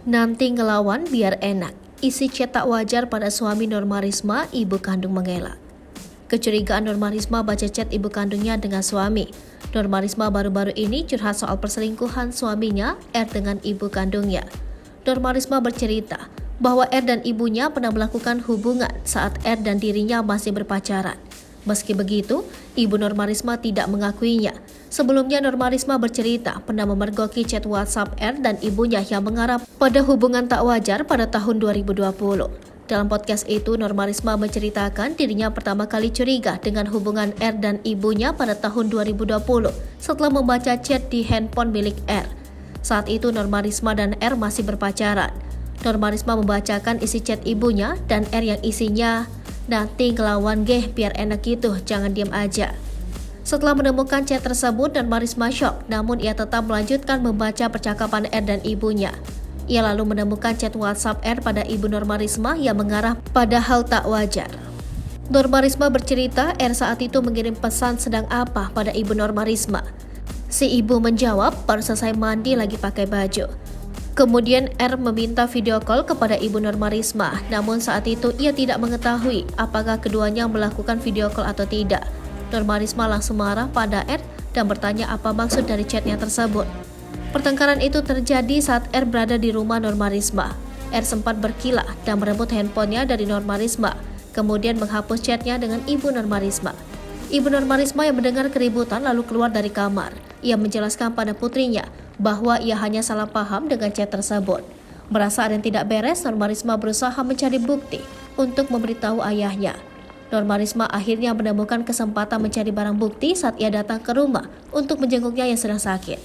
Nanti ngelawan biar enak. Isi chat tak wajar pada suami Norma Risma, ibu kandung mengelak. Kecurigaan Norma Risma baca chat ibu kandungnya dengan suami. Norma Risma baru-baru ini curhat soal perselingkuhan suaminya, R dengan ibu kandungnya. Norma Risma bercerita bahwa R dan ibunya pernah melakukan hubungan saat R dan dirinya masih berpacaran. Meski begitu, ibu Norma Risma tidak mengakuinya. Sebelumnya Norma Risma bercerita pernah memergoki chat WhatsApp R dan ibunya yang mengarah pada hubungan tak wajar pada tahun 2020. Dalam podcast itu, Norma Risma menceritakan dirinya pertama kali curiga dengan hubungan R dan ibunya pada tahun 2020 setelah membaca chat di handphone milik R. Saat itu Norma Risma dan R masih berpacaran. Norma Risma membacakan isi chat ibunya dan R yang isinya, "Nanti ngelawan geh biar enak gitu, jangan diam aja." Setelah menemukan chat tersebut, Norma Risma syok, namun ia tetap melanjutkan membaca percakapan R dan ibunya. Ia lalu menemukan chat WhatsApp R pada ibu Norma Risma yang mengarah pada hal tak wajar. Norma Risma bercerita R saat itu mengirim pesan sedang apa pada ibu Norma Risma. Si ibu menjawab, baru selesai mandi lagi pakai baju. Kemudian R meminta video call kepada ibu Norma Risma, namun saat itu ia tidak mengetahui apakah keduanya melakukan video call atau tidak. Norma Risma langsung marah pada R dan bertanya apa maksud dari chatnya tersebut. Pertengkaran itu terjadi saat R berada di rumah Norma Risma. R sempat berkilah dan merebut handphonenya dari Norma Risma, kemudian menghapus chatnya dengan ibu Norma Risma. Ibu Norma Risma yang mendengar keributan lalu keluar dari kamar. Ia menjelaskan pada putrinya bahwa ia hanya salah paham dengan chat tersebut. Merasa ada yang tidak beres, Norma Risma berusaha mencari bukti untuk memberitahu ayahnya. Norma Risma akhirnya menemukan kesempatan mencari barang bukti saat ia datang ke rumah untuk menjenguknya yang sedang sakit.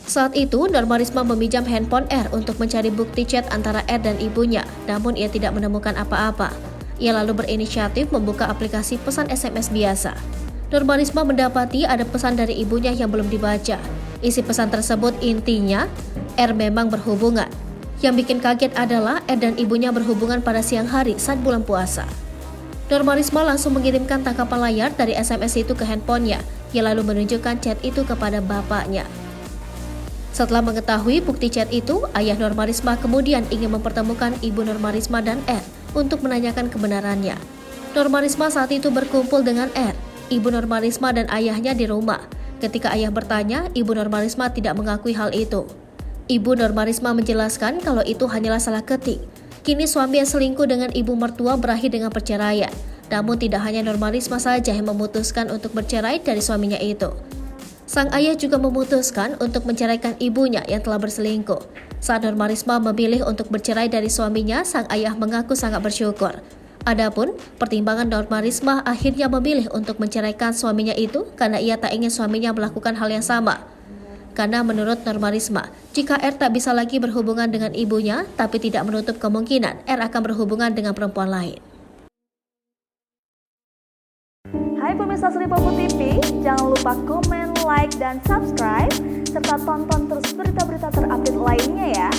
Saat itu, Norma Risma meminjam handphone R untuk mencari bukti chat antara R dan ibunya, namun ia tidak menemukan apa-apa. Ia lalu berinisiatif membuka aplikasi pesan SMS biasa. Norma Risma mendapati ada pesan dari ibunya yang belum dibaca. Isi pesan tersebut intinya, R memang berhubungan. Yang bikin kaget adalah R dan ibunya berhubungan pada siang hari saat bulan puasa. Norma Risma langsung mengirimkan tangkapan layar dari SMS itu ke handphonenya. Ia lalu menunjukkan chat itu kepada bapaknya. Setelah mengetahui bukti chat itu, ayah Norma Risma kemudian ingin mempertemukan ibu Norma Risma dan R untuk menanyakan kebenarannya. Norma Risma saat itu berkumpul dengan R. Ibu Norma Risma dan ayahnya di rumah. Ketika ayah bertanya, ibu Norma Risma tidak mengakui hal itu. Ibu Norma Risma menjelaskan kalau itu hanyalah salah ketik. Kini suami yang selingkuh dengan ibu mertua berakhir dengan perceraian. Namun tidak hanya Norma Risma saja yang memutuskan untuk bercerai dari suaminya itu. Sang ayah juga memutuskan untuk menceraikan ibunya yang telah berselingkuh. Saat Norma Risma memilih untuk bercerai dari suaminya, sang ayah mengaku sangat bersyukur. Adapun pertimbangan Norma Risma akhirnya memilih untuk menceraikan suaminya itu karena ia tak ingin suaminya melakukan hal yang sama. Karena menurut Norma Risma, jika R tak bisa lagi berhubungan dengan ibunya, tapi tidak menutup kemungkinan R akan berhubungan dengan perempuan lain. Hai pemirsa Sri Popo TV, jangan lupa komen, like, dan subscribe, serta tonton terus berita-berita terupdate lainnya ya.